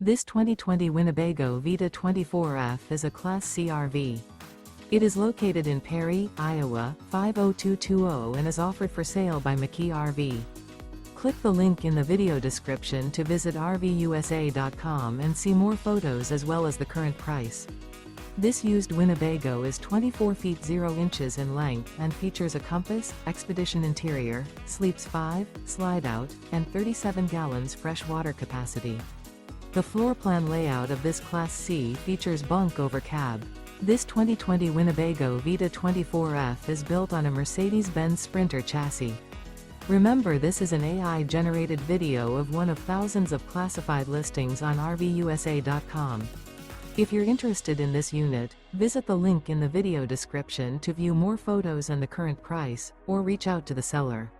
This 2020 Winnebago Vita 24F is a Class C RV. It is located in Perry, Iowa, 50220 and is offered for sale by McKee RV. Click the link in the video description to visit RVUSA.com and see more photos as well as the current price. This used Winnebago is 24 feet 0 inches in length and features a compass, expedition interior, sleeps 5, slide-out, and 37 gallons fresh water capacity. The floor plan layout of this Class C features bunk over cab. This 2020 Winnebago Vita 24F is built on a Mercedes-Benz Sprinter chassis. Remember, this is an AI-generated video of one of thousands of classified listings on RVUSA.com. If you're interested in this unit, visit the link in the video description to view more photos and the current price, or reach out to the seller.